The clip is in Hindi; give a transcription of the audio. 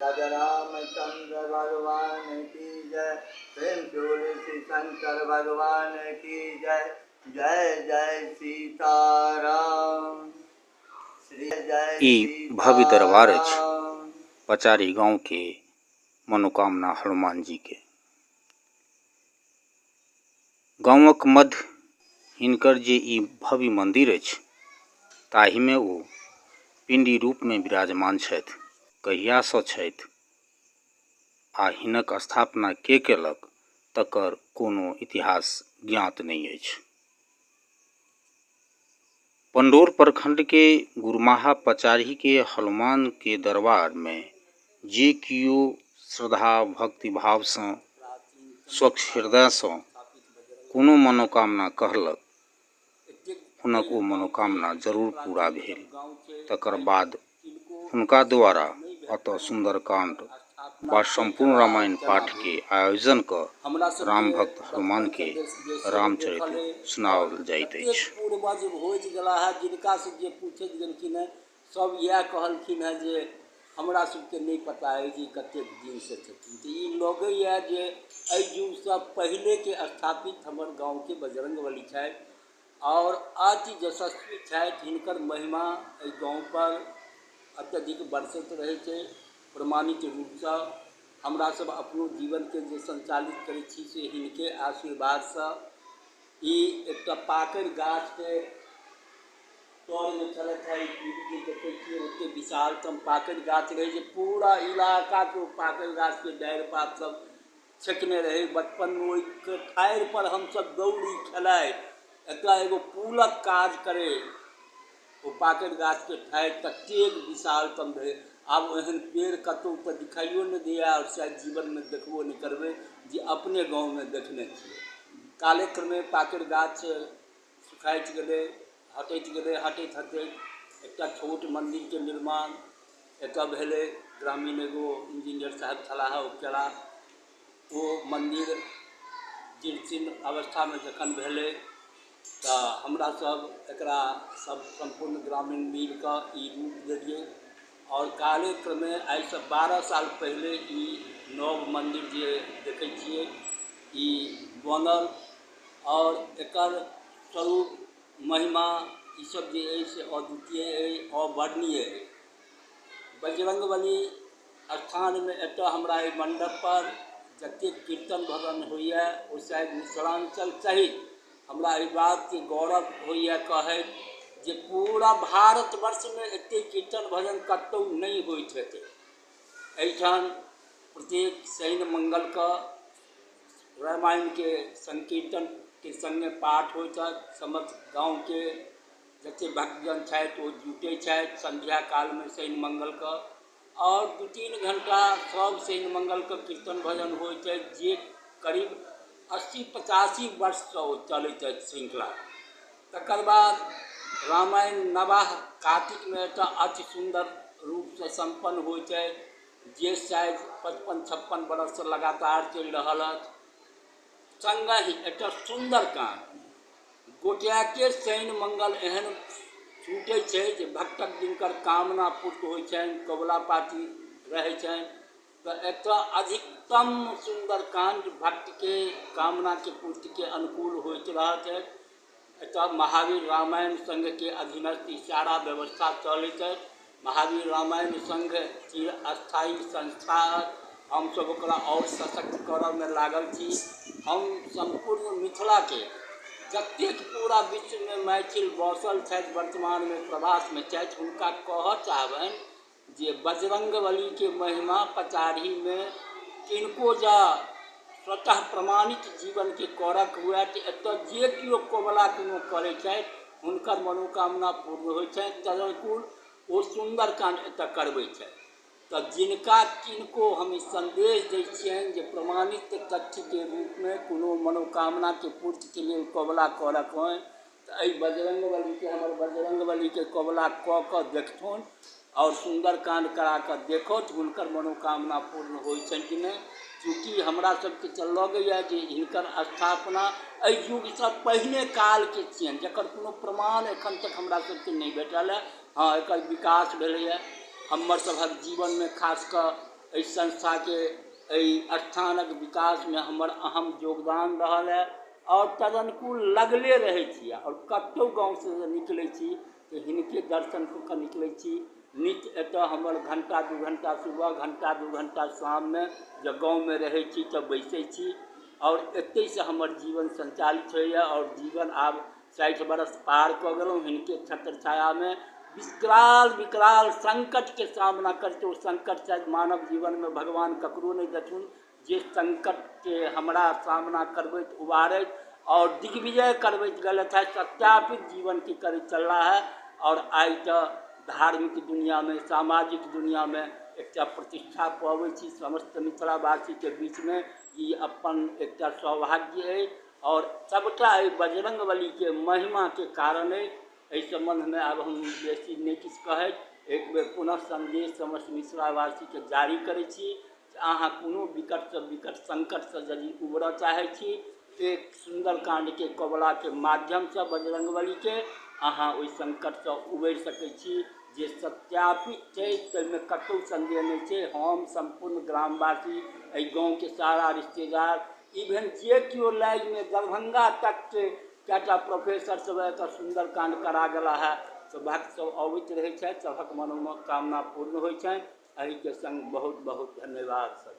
राजा रामचंद्र भगवान की जय। प्रेम जोड़े श्री शंकर भगवान की जय। जय जय सीताराम। श्री जय ई भव्य दरबार अछि सीताराम। पचारी गांव के मनोकामना हनुमान जी के। गांवक मध्य हिनकर जे ई भव्य मंदिर अछि ताहि में ओ पिंडी रूप में विराजमान छथि। कहिया सँ छथि आ हिनक स्थापना के केलक तकर कोनो इतिहास ज्ञात नहीं अछि। पंडौर प्रखंड के गुरमाहा पचारी के हनुमान के दरबार में जे कियो श्रद्धा भक्ति भाव सँ स्वच्छ हृदय सँ कोनो मनोकामना कहलक हुनक ओ मनोकामना जरूर पूरा भेल। तकर बाद हुनका द्वारा अतः सुंदरकांड व संपूर्ण रामायण पाठ के आयोजन क राम भक्त हनुमान के रामचरित सुनाओल जाइत अछि। पूर्वज भोज गेला है जिनका से जे पूछैत गेलखिन है सब यह कहलखिन है जे हमरा सबके नहीं पता है जे कतेक दिन से छथिन। तो ई लगैया जे एहि युग से पहले के स्थापित हमर गाँव के बजरंगबली छथि और अति यशस्वी छथि। हिनकर महिमा एहि गाँव पर अत्यधिक बरसैत रहै छै। प्रमाणित रूप से हमरा सब अपनो जीवन के जे संचालित करै छी से हिनके आशीर्वाद से। ई एकटा पाकैर गाछ के तोड़ में चलत है। देखै छियै ओते विशालतम पाकैर गाछ रहे जे पूरा इलाका के पाकैर गाछ के डारि पात सब छेकने रहे। बचपन में ओहि ठाढ़ि पर हम सब दौड़ी खेलाइ एकटा एगो पुलक काज करे ओ पाकैर गाछ के ठाढ़ि ततेक विशालतम रहे। आब एहन पेड़ कतौ तो दिखाइयो नहीं दिया और शायद जीवन में देखबो नहीं करबै जे अपने गाँव में देखने छियै। काले क्रमे पाकैर गाछ सुखाइत गेलै हटैत गेलै। हटैत हटैत एकटा छोट मंदिर के निर्माण एतऽ भेलै। ग्रामीण एगो इंजीनियर साहब छलाह ओ केला ओ मंदिर जीर्ण अवस्था में जखन भेलै तऽ हमरा सब एकरा सब संपूर्ण ग्रामीण मिल कऽ ई रूप देलियै और काले क्रमे आइ से 12 साल पहले ई नव मंदिर जे देखै छियै ई बनल और एकर स्वरूप महिमा ई सब जे अइ से अद्वितीय अइ अवर्णनीय अइ। बजरंगबली स्थान में एतऽ हमरा एहि मंडप पर जतेक कीर्तन भजन होइए ओ शायद मिथिलांचल सहित हमरा एहि बात के गौरव होइए कहैत जे पूरा भारतवर्ष में एतेक कीर्तन भजन कतौ नहीं होइत हेतै। एहिठाम प्रत्येक शनि मंगल के रामायण के संकीर्तन के संगे पाठ होइत अछि। समस्त गाँव के जतेक भक्तजन छथि ओ जुटै छथि संध्या काल में शनि मंगल के और 2-3 घंटा सब शनि मंगल के कीर्तन भजन होइत अछि जे करीब 80-85 वर्ष से ओ चलैत अछि श्रृंखला। तकर बाद रामायण नवाह कार्तिक में एतऽ अति सुंदर रूप से संपन्न होइत अछि जे शायद 55-56 बरस से लगातार चलि रहल अछि। संगहि एतऽ सुंदरकांड गोटियाके शनि मंगल एहन छूटै छै जे भक्तक जिनकर कामना पूर्ण होइ छनि कबुला पाती रहै छनि तऽ एतऽ अधिकतम सुंदरकांड भक्त के कामना के पूर्ति के अनुकूल होइत रहत है। एतऽ महावीर रामायण संघ के अधीनस्थ सारा व्यवस्था चलैत अछि। महावीर रामायण संघ चिरस्थायी संस्था हम सब ओकरा और सशक्त करऽ में लागल छी। हम संपूर्ण मिथिला के जतेक पूरा विश्व में मैथिल बसल छथि वर्तमान में प्रवास में छथि हुनका कहऽ चाहबनि जे बजरंगबली के महिमा पचारी में किनको जा स्वतः प्रमाणित जीवन के करक हुए तऽ एतऽ जे किओ कबुला कोनो करै छथि हुनकर मनोकामना पूर्ण होइ छनि। तदनुकूल ओ सुंदरकांड एतऽ करबै छथि। तऽ जिनका किनको हम ई संदेश दै छियनि जे प्रमाणित तथ्य के रूप में कोनो मनोकामना के पूर्ति के लिए कबुला करक होइन तऽ एहि बजरंगबली के हमर बजरंगबली के कबुला कऽ कऽ देखथुन और सुंदरकांड करा कऽ देखौथ हुनकर मनोकामना पूर्ण होइ छनि कि नहीं। चूँकि हमरा सबके तऽ लगैए जे हिनकर स्थापना एहि युग से पहिने काल के छियनि जकर कोनो प्रमाण एखन तक हमरा सबके नहीं भेटल है। हाँ एकर विकास भेलैए हमर सभक जीवन में खास कऽ एहि संस्था के एहि स्थानक विकास में हमर अहम योगदान रहल है और तदनुकूल लगले रहै छी और कतौ गाँव से निकलै छी तो हिनके दर्शन कऽ निकलै छी। नित्य एतऽ हमर घंटा 2 घंटा सुबह घंटा 2 घंटा शाम में जब गाँव में रहै छी तब बैसै छी और एतै से हमर जीवन संचालित होइए और जीवन आब 60 बरस पार कऽ गेलहुँ हिनके छत्र छाया में। विकराल संकट के सामना करते ओ संकट शायद मानव जीवन में भगवान ककरो नहीं दथुन जे संकट के हमरा सामना करबैत उबारैत और दिग्विजय करबैत गलत है सत्यापित जीवन की कर चल रहा है। और आई तो धार्मिक दुनिया में सामाजिक दुनिया में एक प्रतिष्ठा पाबै छी समस्त मिथिलावासी के बीच में ई अपन एक सौभाग्य है और सबटा बजरंगबली के महिमा के कारण है। एहि संबंध में अब हम बेसी नहीं किछु कहैत एक बेर पुनः संदेश समस्त मिथिलावासी के जारी करै छी जे अहाँ कोनो विकट से विकट संकट से यदि उबरऽ चाहै छी एक सुंदरकांड के कबला के माध्यम से बजरंगबली के अहाँ ओहि संकट से उबरि सकै छी जे सत्यापित छै ताहिमे कतौ संदेह नहीं छै। हम संपूर्ण ग्रामवासी एहि गाँव के सारा रिश्तेदार इवेन जे केओ लाइन में दरभंगा तक के कएटा प्रोफेसर सब एतऽ सुंदरकांड करा गेला है तो भक्त सब अबैत रहै छथि सबहक मनोकामना पूर्ण होइ छनि। एहि के संग बहुत बहुत धन्यवाद सब।